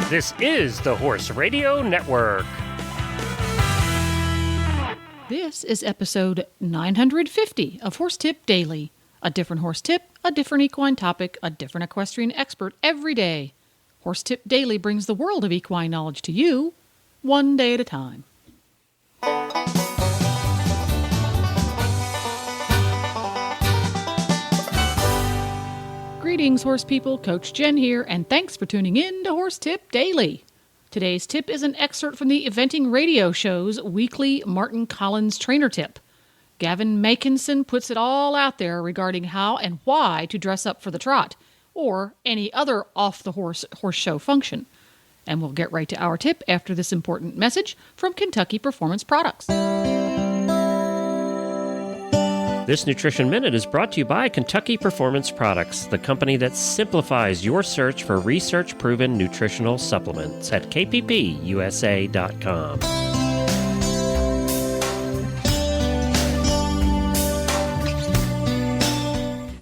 This is the Horse Radio Network. This is episode 950 of Horse Tip Daily. A different horse tip, a different equine topic, a different equestrian expert every day. Horse Tip Daily brings the world of equine knowledge to you, one day at a time. Greetings, horse people. Coach Jen here, and thanks for tuning in to Horse Tip Daily. Today's tip is an excerpt from the Eventing Radio Show's weekly Martin Collins trainer tip. Gavin Makinson puts it all out there regarding how and why to dress up for the trot, or any other off-the-horse show function. And we'll get right to our tip after this important message from Kentucky Performance Products. This Nutrition Minute is brought to you by Kentucky Performance Products, the company that simplifies your search for research-proven nutritional supplements at kppusa.com.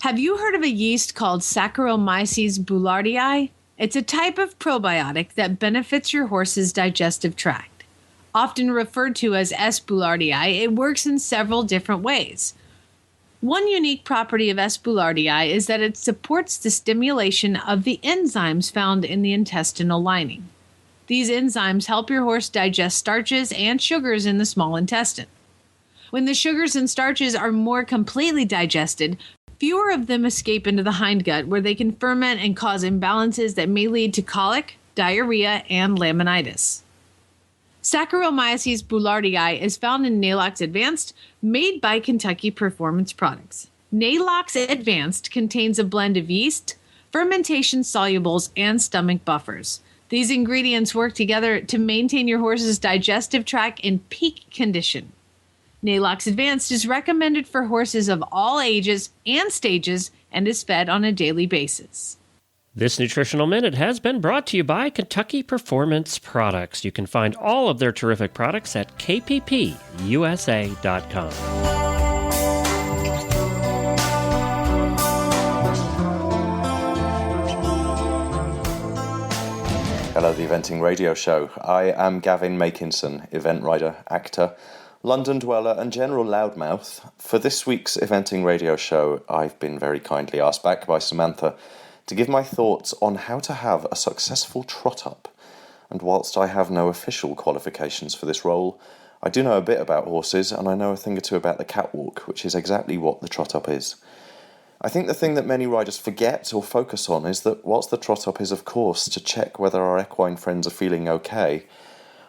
Have you heard of a yeast called Saccharomyces boulardii? It's a type of probiotic that benefits your horse's digestive tract. Often referred to as S. boulardii, it works in several different ways. One unique property of S. boulardii is that it supports the stimulation of the enzymes found in the intestinal lining. These enzymes help your horse digest starches and sugars in the small intestine. When the sugars and starches are more completely digested, fewer of them escape into the hindgut, where they can ferment and cause imbalances that may lead to colic, diarrhea, and laminitis. Saccharomyces boulardii is found in Nalox Advanced, made by Kentucky Performance Products. Nalox Advanced contains a blend of yeast, fermentation solubles, and stomach buffers. These ingredients work together to maintain your horse's digestive tract in peak condition. Nalox Advanced is recommended for horses of all ages and stages and is fed on a daily basis. This Nutritional Minute has been brought to you by Kentucky Performance Products. You can find all of their terrific products at kppusa.com. Hello, the Eventing Radio Show. I am Gavin Makinson, event rider, actor, London dweller and general loudmouth. For this week's Eventing Radio Show, I've been very kindly asked back by Samantha to give my thoughts on how to have a successful trot-up. And whilst I have no official qualifications for this role, I do know a bit about horses, and I know a thing or two about the catwalk, which is exactly what the trot-up is. I think the thing that many riders forget or focus on is that whilst the trot-up is, of course, to check whether our equine friends are feeling okay,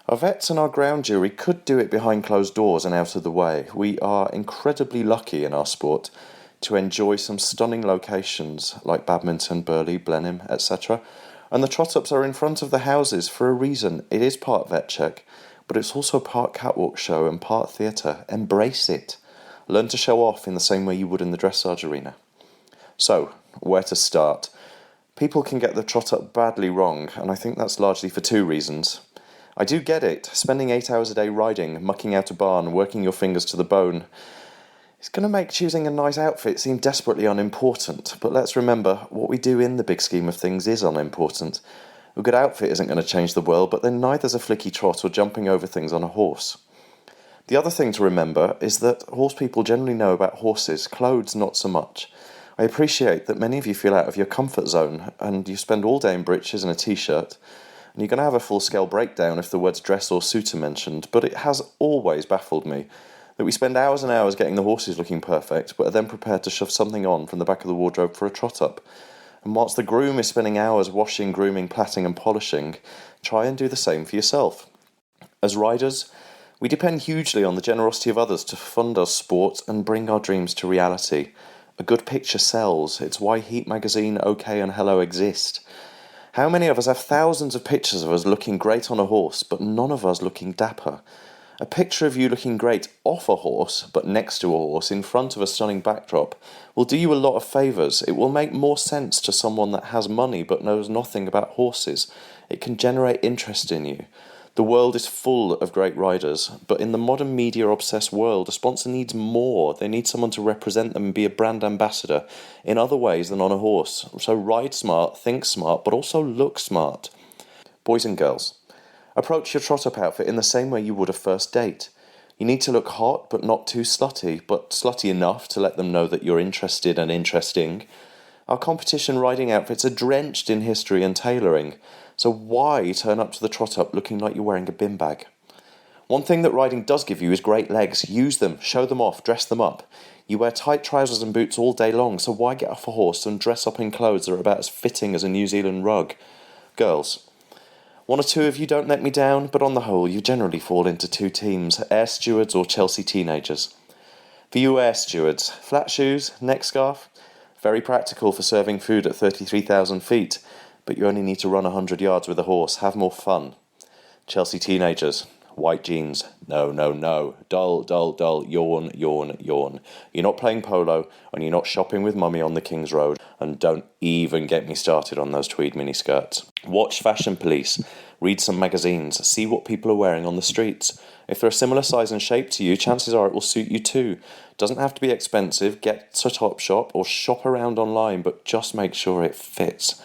our vets and our ground jury could do it behind closed doors and out of the way. We are incredibly lucky in our sport to enjoy some stunning locations like Badminton, Burley, Blenheim, etc. And the trot-ups are in front of the houses for a reason. It is part vet check, but it's also part catwalk show and part theatre. Embrace it. Learn to show off in the same way you would in the dressage arena. So, where to start? People can get the trot-up badly wrong, and I think that's largely for two reasons. I do get it. Spending 8 hours a day riding, mucking out a barn, working your fingers to the bone, it's going to make choosing a nice outfit seem desperately unimportant, but let's remember, what we do in the big scheme of things is unimportant. A good outfit isn't going to change the world, but then neither's a flicky trot or jumping over things on a horse. The other thing to remember is that horse people generally know about horses, clothes not so much. I appreciate that many of you feel out of your comfort zone, and you spend all day in breeches and a t-shirt, and you're going to have a full-scale breakdown if the words dress or suit are mentioned, but it has always baffled me that we spend hours and hours getting the horses looking perfect, but are then prepared to shove something on from the back of the wardrobe for a trot-up. And whilst the groom is spending hours washing, grooming, plaiting and polishing, try and do the same for yourself. As riders, we depend hugely on the generosity of others to fund our sport and bring our dreams to reality. A good picture sells. It's why Heat Magazine, OK and Hello exist. How many of us have thousands of pictures of us looking great on a horse, but none of us looking dapper? A picture of you looking great off a horse, but next to a horse, in front of a stunning backdrop, will do you a lot of favours. It will make more sense to someone that has money but knows nothing about horses. It can generate interest in you. The world is full of great riders, but in the modern media-obsessed world, a sponsor needs more. They need someone to represent them and be a brand ambassador in other ways than on a horse. So ride smart, think smart, but also look smart. Boys and girls, approach your trot-up outfit in the same way you would a first date. You need to look hot, but not too slutty, but slutty enough to let them know that you're interested and interesting. Our competition riding outfits are drenched in history and tailoring, so why turn up to the trot-up looking like you're wearing a bin bag? One thing that riding does give you is great legs. Use them, show them off, dress them up. You wear tight trousers and boots all day long, so why get off a horse and dress up in clothes that are about as fitting as a New Zealand rug? Girls, one or two of you don't let me down, but on the whole, you generally fall into two teams, air stewards or Chelsea teenagers. For you air stewards, flat shoes, neck scarf, very practical for serving food at 33,000 feet, but you only need to run 100 yards with a horse. Have more fun. Chelsea teenagers, white jeans, no, dull, yawn. You're not playing polo, and you're not shopping with mummy on the King's Road, and don't even get me started on those tweed miniskirts. Watch Fashion Police, read some magazines, see what people are wearing on the streets. If they're a similar size and shape to you, chances are it will suit you too. Doesn't have to be expensive, get to Topshop or shop around online, but just make sure it fits.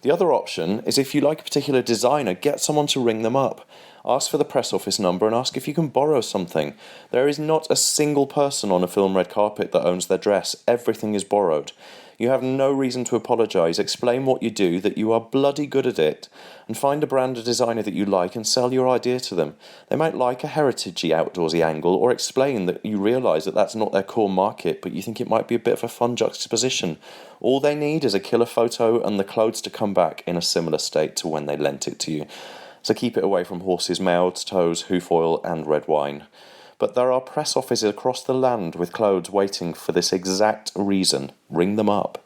The other option is if you like a particular designer, get someone to ring them up. Ask for the press office number and ask if you can borrow something. There is not a single person on a film red carpet that owns their dress. Everything is borrowed. You have no reason to apologise. Explain what you do, that you are bloody good at it, and find a brand or designer that you like and sell your idea to them. They might like a heritagey outdoorsy angle, or explain that you realise that that's not their core market, but you think it might be a bit of a fun juxtaposition. All they need is a killer photo and the clothes to come back in a similar state to when they lent it to you. So keep it away from horses' mouths, toes, hoof oil and red wine. But there are press offices across the land with clothes waiting for this exact reason. Ring them up.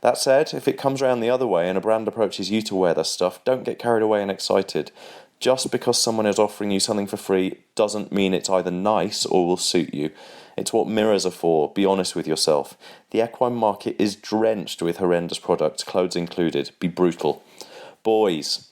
That said, if it comes round the other way and a brand approaches you to wear their stuff, don't get carried away and excited. Just because someone is offering you something for free doesn't mean it's either nice or will suit you. It's what mirrors are for. Be honest with yourself. The equine market is drenched with horrendous products, clothes included. Be brutal. Boys,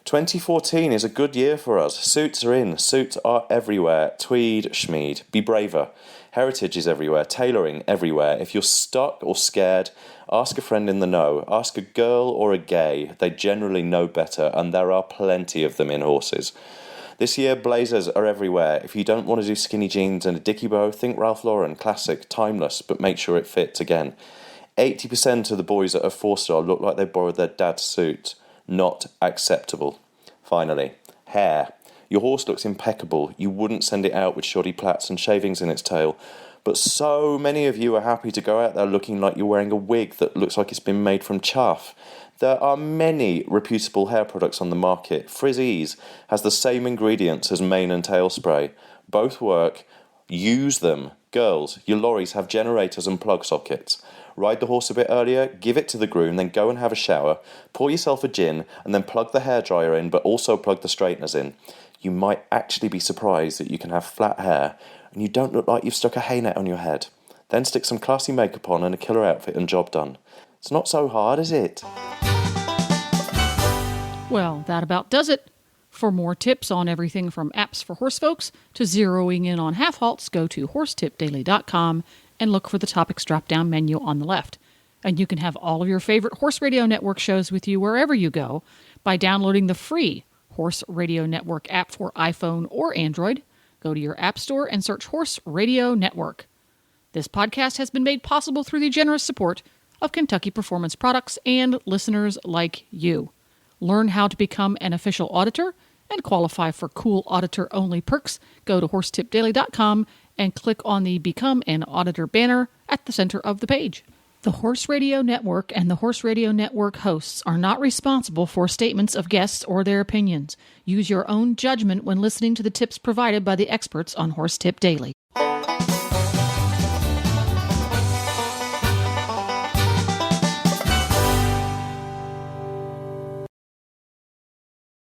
2014 is a good year for us. Suits are in. Suits are everywhere. Tweed, schmeed. Be braver. Heritage is everywhere. Tailoring everywhere. If you're stuck or scared, ask a friend in the know. Ask a girl or a gay. They generally know better, and there are plenty of them in horses. This year, blazers are everywhere. If you don't want to do skinny jeans and a dicky bow, think Ralph Lauren. Classic, timeless, but make sure it fits again. 80% of the boys at a 4-star look like they borrowed their dad's suit. Not acceptable. Finally, hair. Your horse looks impeccable. You wouldn't send it out with shoddy plaits and shavings in its tail. But so many of you are happy to go out there looking like you're wearing a wig that looks like it's been made from chaff. There are many reputable hair products on the market. Frizz-Ease has the same ingredients as mane and tail spray. Both work. Use them. Girls, your lorries have generators and plug sockets. Ride the horse a bit earlier, give it to the groom, then go and have a shower, pour yourself a gin, and then plug the hairdryer in, but also plug the straighteners in. You might actually be surprised that you can have flat hair, and you don't look like you've stuck a hay net on your head. Then stick some classy makeup on and a killer outfit and job done. It's not so hard, is it? Well, that about does it. For more tips on everything from apps for horse folks to zeroing in on half halts, go to horsetipdaily.com and look for the topics drop-down menu on the left. And you can have all of your favorite Horse Radio Network shows with you wherever you go by downloading the free Horse Radio Network app for iPhone or Android. Go to your app store and search Horse Radio Network. This podcast has been made possible through the generous support of Kentucky Performance Products and listeners like you. Learn how to become an official auditor and qualify for cool auditor-only perks. Go to horsetipdaily.com and click on the Become an Auditor banner at the center of the page. The Horse Radio Network and the Horse Radio Network hosts are not responsible for statements of guests or their opinions. Use your own judgment when listening to the tips provided by the experts on Horse Tip Daily.